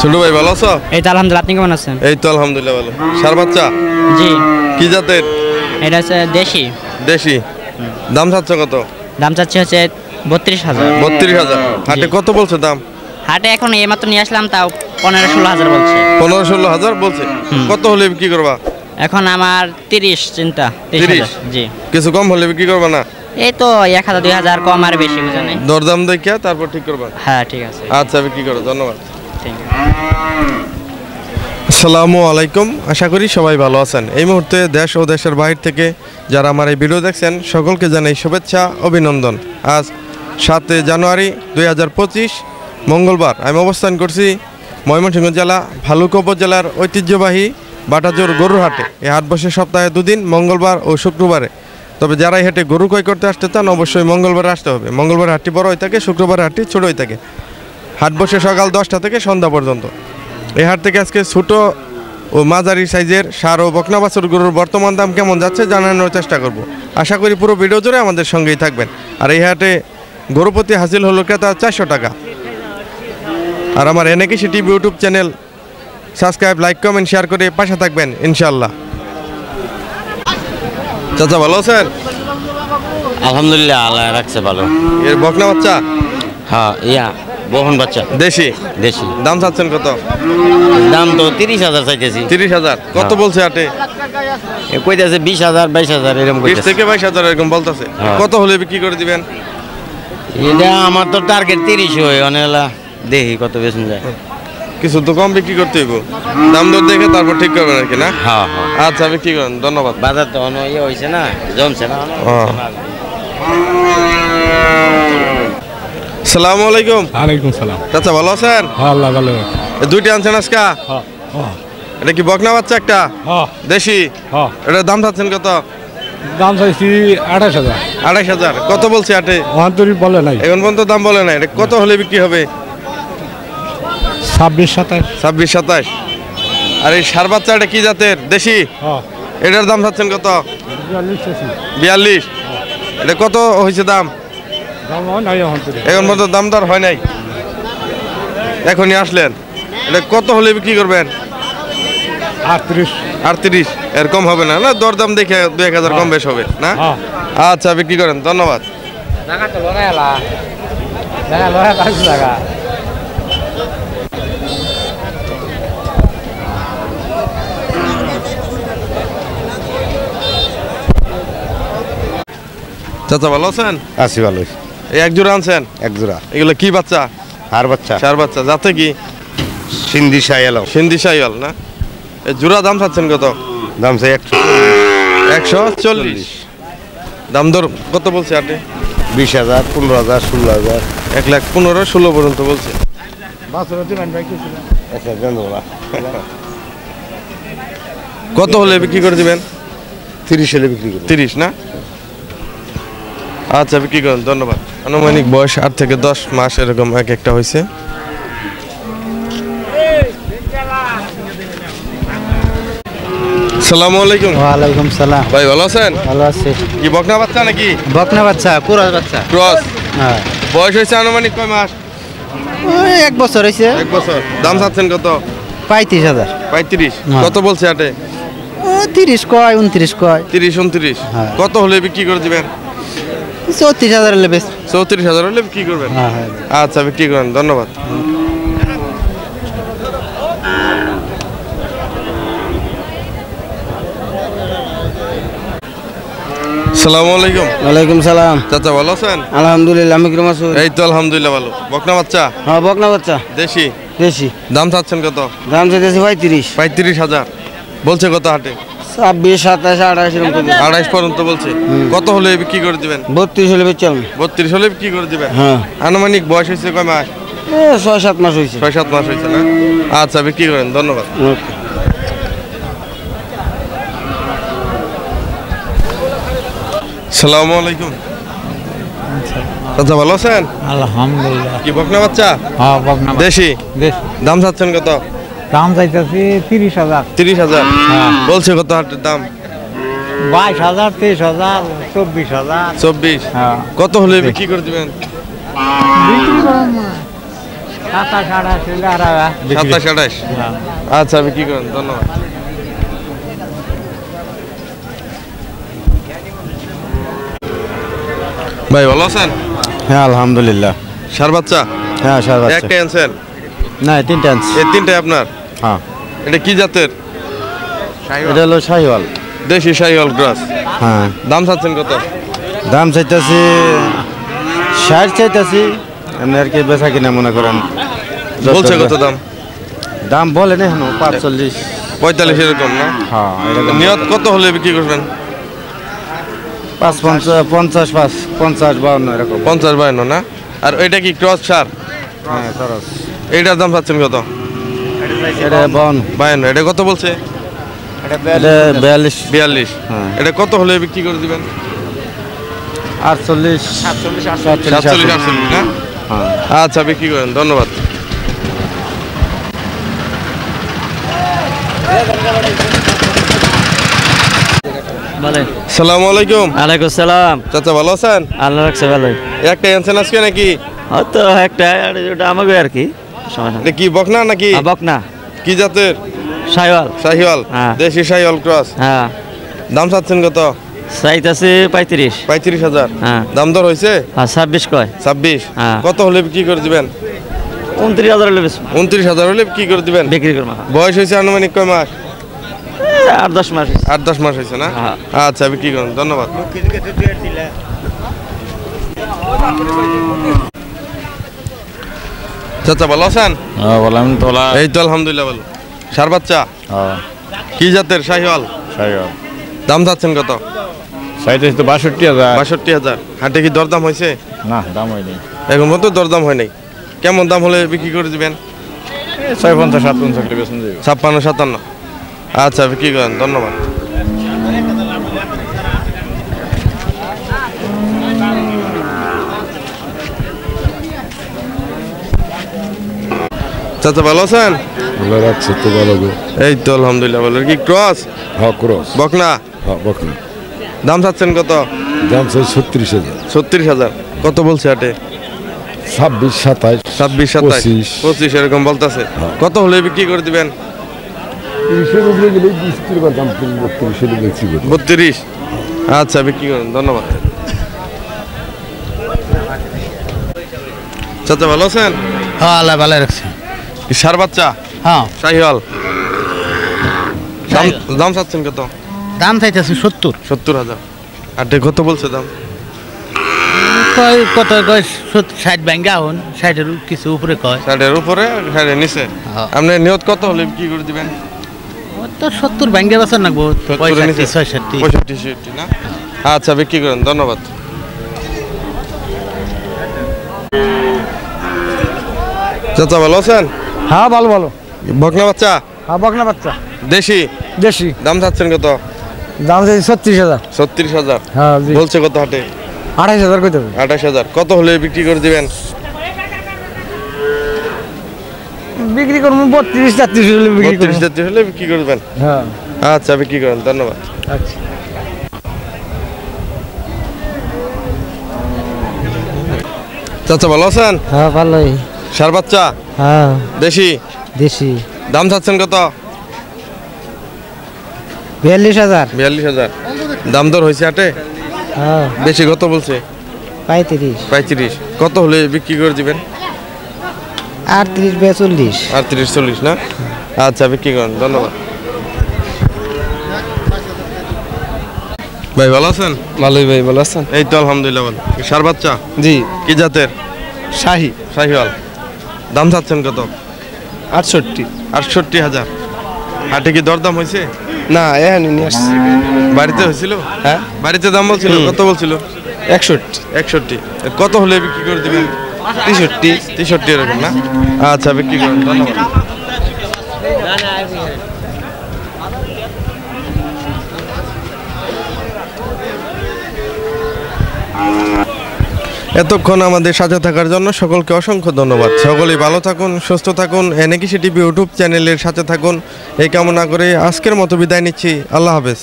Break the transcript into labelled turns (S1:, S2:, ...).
S1: ছোট ভাই ভালো আছো?
S2: এই তো আলহামদুলিল্লাহ, আপনি কেমন আছেন?
S1: এই তো আলহামদুলিল্লাহ ভালো। ষাঁড় বাচ্চা
S2: জি।
S1: কি জাতের?
S2: এটা হচ্ছে দেশি।
S1: দেশি। দাম চাচ্ছ কত?
S2: দাম চাচ্ছি হচ্ছে 32,000।
S1: 32,000। হাটে কত বলছে দাম?
S2: হাটে এখন এইমাত্র নিয়ে আসলাম, তাও 15-16,000 বলছে।
S1: 15-16,000 বলছে। কত হলে বিক্রি করবা?
S2: এখন আমার 30 চিন্তা। 30,000। জি।
S1: কিছু কম হলে বিক্রি করবা না?
S2: এই তো 1,000-2,000 কম আর বেশি বুঝা নেই।
S1: দরদাম দেখিয়া তারপর ঠিক করবা।
S2: হ্যাঁ ঠিক আছে।
S1: আচ্ছা বিক্রি করো, ধন্যবাদ।
S2: Thank you.
S1: আসসালামু আলাইকুম, আশা করি সবাই ভালো আছেন। এই মুহূর্তে দেশ ও দেশের বাইরে থেকে যারা আমার এই ভিডিও দেখছেন সকলকে জানাই শুভেচ্ছা, অভিনন্দন। আজ 7 জানুয়ারি 2025 মঙ্গলবার। আমি অবস্থান করছি ময়মনসিংহ জেলা ভালুকা উপজেলার ঐতিহ্যবাহী বাটাজোর গরুর হাটে। এই হাট বসে সপ্তাহে 2 দিন, মঙ্গলবার ও শুক্রবারে। তবে যারা এই হাটে গরু ক্রয় করতে আসতে চান অবশ্যই মঙ্গলবারে আসতে হবে। মঙ্গলবার হাটটি বড় হয়ে থাকে, শুক্রবার হাটটি ছোট হয়ে থাকে। হাট বসে সকাল 10টা থেকে সন্ধ্যা পর্যন্ত। এই হাট থেকে আজকে ছোট ও মাঝারি সাইজের ষাঁড় ও বকনা বাছুর গরুর বর্তমান দাম কেমন যাচ্ছে জানানোর চেষ্টা করব। আশা করি পুরো ভিডিও জুড়ে আমাদের সঙ্গেই থাকবেন। আর এই হাটে গরু প্রতি হাসিল হলো ক্রেতা 400 টাকা। আর আমার এনেকি city YouTube channel subscribe, like, comment, share করে পাশে থাকবেন ইনশাল্লাহ। চাচা ভালো আছেন?
S3: আলহামদুলিল্লাহ, আল্লাহ রাখছে ভালো।
S1: এর বকনা বাচ্চা?
S3: হ্যাঁ, বহন বাচ্চা
S1: দেশি।
S3: দেশি।
S1: দাম চাচ্ছেন কত?
S3: দাম তো 30,000 চাইতেছি।
S1: 30,000। কত বলছে হাটে?
S3: কইতেছে 20,000 22,000 এরকম
S1: 20 থেকে 22,000 এরকম বলতেছে। কত হলে বিক্রি করে দিবেন?
S3: এটা আমার তো টার্গেট 30 হয়, অনেকলা দেখি কত বেশি যায়।
S1: কিছু তো কম বিক্রি করতে হইব, দাম দর দেখে তারপর ঠিক করবেন আর কি না?
S3: হ্যাঁ হ্যাঁ।
S1: আচ্ছা বিক্রি করেন, ধন্যবাদ।
S3: বাজার তো অনেক হয়েছে না, জমছে না।
S1: আসসালামু আলাইকুম।
S4: ওয়ালাইকুম সালাম।
S1: চাচা ভালো আছেন?
S4: আল্লাহ ভালো।
S1: দুইটা আনছেন আজকে? এটা কি বকনা বাচ্চা একটা? দেশি। এটার দাম চাচ্ছেন কত?
S4: দাম চাইছি 28,000।
S1: 28,000। কত বলছে হাটে?
S4: অন্তরি বলে নাই।
S1: এখন পর্যন্ত দাম বলে নাই। এটা কত হলে বিক্রি হবে?
S4: 26-27।
S1: 26-27। আর এই ষাঁড় বাচ্চা এটা কি জাতের? দেশি। এটার দাম চাচ্ছেন কত? 42। এটা কত হয়েছে দাম? এখন পর্যন্ত দাম দর হয় নাই, এখনই আসলেন। এটা কত হলে বিক্রি করবেন? 38। এর কম হবে না? না দরদাম দেখে 2-1,000 কম বেশ হবে না? আচ্ছা বিক্রি করেন, ধন্যবাদ। চাচা ভালো আছেন?
S5: আছি ভালো।
S1: এই এক জোড়া আনছেন?
S5: এক জোড়া।
S1: এগুলো কি বাচ্চা?
S5: ষাঁড় বাচ্চা।
S1: ষাঁড় বাচ্চা। যাতে কি?
S5: সিন্ধি শাইয়াল।
S1: সিন্ধি শাইওয়াল না? এই জোড়া দাম চাচ্ছেন কত?
S5: দাম চাই
S1: 140। দাম দর কত বলছে হাটে?
S5: 20,000 15,000 16,000।
S1: 1,15,000 16 পর্যন্ত বলছে। কত হলে বিক্রি করে দিবেন?
S5: 30 হলে বিক্রি করব।
S1: 30 না? আচ্ছা বিক্রি করেন, ধন্যবাদ। আনুমানিক বয়স 8 থেকে 10 মাস এরকম এক একটা হয়েছে। আসসালামু আলাইকুম।
S2: ওয়ালাইকুম সালাম।
S1: ভাই ভালো আছেন?
S2: ভালো আছি।
S1: কি বকনা বাচ্চা নাকি?
S2: বকনা বাচ্চা, ক্রস বাচ্চা।
S1: ক্রস।
S2: হ্যাঁ।
S1: বয়স হয়েছে আনুমানিক কয় মাস?
S2: ওই 1 বছর হইছে।
S1: 1 বছর। দাম চাচ্ছেন কত?
S2: 35,000।
S1: 35।
S2: হ্যাঁ।
S1: কত বলছে হাটে?
S2: 30 কয় 29 কয়।
S1: 30-29।
S2: হ্যাঁ।
S1: কত হলে বিক্রি করে দিবেন?
S2: 34,000 হলে বেশ।
S1: 34,000 হলে বিক্রি করবেন?
S2: হ্যাঁ হ্যাঁ।
S1: আচ্ছা বিক্রি করেন, ধন্যবাদ। আসসালামু আলাইকুম।
S2: ওয়ালাইকুম সালাম।
S1: চাচা ভালো আছেন?
S2: আলহামদুলিল্লাহ, আমি কিরম আছো?
S1: এই তো আলহামদুলিল্লাহ ভালো। বকনা বাচ্চা?
S2: হ্যাঁ বকনা বাচ্চা।
S1: দেশি।
S2: দেশি।
S1: দাম চাচ্ছেন কত?
S2: দাম চাইতেছি 35।
S1: 35,000 বলছে। কত হাটে?
S2: 26 27 28 এরকম করে।
S1: 28 পর্যন্ত বলছে। কত হলে বিক্রি করে দিবেন?
S2: 32 হলে বেচাম।
S1: 32 হলে বিক্রি করে দিবেন?
S2: হ্যাঁ।
S1: আনুমানিক বয়স হয়েছে কয় মাস?
S2: 6-7 মাস হয়েছে।
S1: 6-7 মাস হয়েছে না? আচ্ছা বিক্রি করেন, ধন্যবাদ।
S2: ওকে।
S1: আসসালামু আলাইকুম। চাচা ভালো আছেন?
S4: আলহামদুলিল্লাহ।
S1: কি বকনা বাচ্চা?
S4: হ্যাঁ বকনা
S1: দেশি।
S4: দেশি।
S1: দাম চাচ্ছেন কত?
S4: দাম চাইতেছি 30,000।
S1: 30,000।
S4: হ্যাঁ।
S1: বলছে কত হাটের দাম?
S4: 22,000 23,000 24,000।
S1: 24।
S4: হ্যাঁ।
S1: কত হলে বিক্রি করে দিবেন?
S4: বিক্রি করুন না। 27 28 হইলে আর বিক্রি।
S1: 27 28
S4: হ্যাঁ।
S1: আচ্ছা আমি কি করেন ধন্যবাদ। ভাই ভালো আছেন?
S3: হ্যাঁ আলহামদুলিল্লাহ।
S1: সার বাচ্চা
S3: হ্যাঁ সার
S1: একটাই আনছেন?
S3: না 3টা আনছি।
S1: এই তিনটাই আপনার?
S3: হ্যাঁ
S1: এটা কি জাতের?
S3: এটা হলো শাহিওয়াল।
S1: দেশি শাহিওয়াল ক্রস।
S3: হ্যাঁ
S1: দাম চাচ্ছেন কত?
S3: দাম চাইতেছি 60 চাইতেছি, এমনি আর কি বেচা কিনা মনে করেন।
S1: বলছে কত দাম?
S3: দাম বলেন এখন 45
S1: 45 এরকম না?
S3: হ্যাঁ এরকম।
S1: নিয়ত কত হলে বিক্রি করবেন?
S3: 50 50 52 এরকম।
S1: 50 52 না? আর এটা কি ক্রস সার?
S3: হ্যাঁ খরচ।
S1: এইটার দাম চাচ্ছেন কত?
S3: এটা 52।
S1: 52। এটা কত বলছে?
S3: এটা 42
S1: 42।
S3: হ্যাঁ।
S1: এটা কত হলে বিক্রি করে দিবেন?
S3: 48
S1: 47 48 না?
S3: হ্যাঁ।
S1: আচ্ছা বিক্রি করেন ধন্যবাদ।
S2: বলেন।
S1: সালামু আলাইকুম।
S2: ওয়ালাইকুম সালাম।
S1: চাচা ভালো আছেন?
S2: আল্লাহ রাখছে ভালোই।
S1: একটাই আনছেন আজকে নাকি?
S2: হয়তো একটা আর ওটা আমাকে আর কি সমস্যা
S1: এটা কি বকনা নাকি?
S2: বক না
S1: কি জাতের?
S2: শাইওয়াল।
S1: শাহিওয়াল।
S2: হ্যাঁ।
S1: দেশি শাহিওয়াল ক্রস।
S2: হ্যাঁ
S1: দাম চাচ্ছেন কত?
S2: চাইতেছে 35।
S1: 35,000।
S2: হ্যাঁ।
S1: দাম দর হয়েছে?
S2: আর 26 কয়।
S1: 26।
S2: হ্যাঁ।
S1: কত হলে বিক্রি করে দিবেন?
S2: 29,000 হলে বেশ
S1: 29,000 হলে বিক্রি করে দিবেন।
S2: বিক্রি করবো।
S1: বয়স হয়েছে আনুমানিক কয় মাস?
S2: 8-10 মাস।
S1: 8-10 মাস হয়েছে না?
S2: হ্যাঁ।
S1: আচ্ছা বিক্রি করুন ধন্যবাদ। চাচা ভালো আছেন?
S3: হ্যাঁ বললাম তোলা।
S1: এই তো আলহামদুলিল্লাহ ভালো। সার বাচ্চা
S3: হ্যাঁ
S1: কি জাতের? শাহিওয়াল।
S3: শাহিওয়াল।
S1: দাম চাচ্ছেন কত?
S3: চাইতেছি তো 62,000।
S1: 62,000। হাটে কি দরদাম হয়েছে?
S3: না দাম হয়নি।
S1: এখন মতো দরদাম হয় নাই। কেমন দাম হলে বিক্রি করে দিবেন?
S3: 56 57 কিলো বেচন যাবে।
S1: 56 57। আচ্ছা বিক্রি করেন ধন্যবাদ। চাচা ভালো আছেন?
S5: ভালো রাখছে তো ভালো গো।
S1: এই তো আলহামদুলিল্লাহ ভালো। কি ক্রস?
S5: হ্যাঁ ক্রস।
S1: বকনা?
S5: হ্যাঁ বকনা।
S1: দাম চাচ্ছেন কত?
S5: দাম চাই 36,000।
S1: 36,000। কত বলছে হাটে?
S5: 26 27
S1: 26 27 25 এরকম বলতেছে। কত হলে বিক্রি করে দিবেন?
S5: 30 উপরে গেলে বিক্রি করতাম 32 বিক্রি করি।
S1: 32। আচ্ছা বিক্রি করেন ধন্যবাদ। চাচা ভালো আছেন?
S4: হ্যাঁ আল্লাহ ভালো রাখছে।
S1: কি সার বাচ্চা?
S4: হ্যাঁ
S1: শাহিওয়াল। দাম চাচ্ছেন কত?
S4: দাম চাইতেছে 70।
S1: 70,000। হাটে কত বলছে দাম?
S4: কয় কত কয় 60 ব্যাংকা হন 60 কিছু উপরে কয়।
S1: 60-এর উপরে 60-এর নিচে।
S4: হ্যাঁ।
S1: আপনি নিয়ত কত হলে বিক্রি করে দিবেন?
S4: তো 70 ব্যাংকা বছর নাকবো
S1: 70-এর নিচে?
S4: 65
S1: 65 66 না? আচ্ছা বিক্রি করেন ধন্যবাদ। চাচা ভালো আছেন?
S4: হ্যাঁ ভালো ভালো।
S1: বকনা বাচ্চা?
S4: হ্যাঁ বকনা বাচ্চা
S1: দেশি?
S4: দেশি।
S1: দাম চাচ্ছেন কত?
S4: দাম চাইছে 36,000।
S1: 36,000।
S4: হ্যাঁ জি।
S1: বলছে কত হাটে?
S4: 28,000 কইতে হবে।
S1: 28,000। কত হলে বিক্রি করে দিবেন?
S4: বিক্রি করবো 32 33 হলে বিক্রি করবো।
S1: 32 33 হলে বিক্রি করে দিবেন।
S4: হ্যাঁ
S1: আচ্ছা বিক্রি করেন ধন্যবাদ।
S4: আচ্ছা।
S1: চাচা ভালো আছেন?
S4: হ্যাঁ ভালোই।
S1: সার বাচ্চা?
S4: হ্যাঁ
S1: দেশি?
S4: দেশি।
S1: দাম চাচ্ছেন কত?
S4: 42,000।
S1: 42,000। দাম দর হয়েছে হাটে?
S4: হ্যাঁ
S1: বেশি কত বলছে?
S4: 35
S1: 35। কত হলে বিক্রি করে দিবেন?
S4: 38 42।
S1: 38 40 না? আচ্ছা বিক্রি করেন ধন্যবাদ। ভাই ভালো আছেন?
S6: ভালোই ভাই ভালো আছেন?
S1: এই তো আলহামদুলিল্লাহ ভালো। সার বাচ্চা?
S6: জি
S1: কি জাতের?
S6: শাহি।
S1: শাহিওয়াল। দাম চাচ্ছেন কত?
S6: 68।
S1: 68,000। হাটে কি দরদাম হয়েছে?
S6: না এখানে নিয়ে আসছি।
S1: বাড়িতে হয়েছিল?
S6: হ্যাঁ
S1: বাড়িতে দাম বলছিল কত বলছিল?
S6: 61
S1: 61। কত হলে বিক্রি করে দিবেন?
S6: 63
S1: 63 এরকম না? আচ্ছা বিক্রি করেন ধন্যবাদ। এতক্ষণ আমাদের সাথে থাকার জন্য সকলকে অসংখ্য ধন্যবাদ। সকলেই ভালো থাকুন, সুস্থ থাকুন। এনএকিসি টিভি ইউটিউব চ্যানেলের সাথে থাকুন এই কামনা করে আজকের মতো বিদায় নিচ্ছি। আল্লাহ হাফেজ।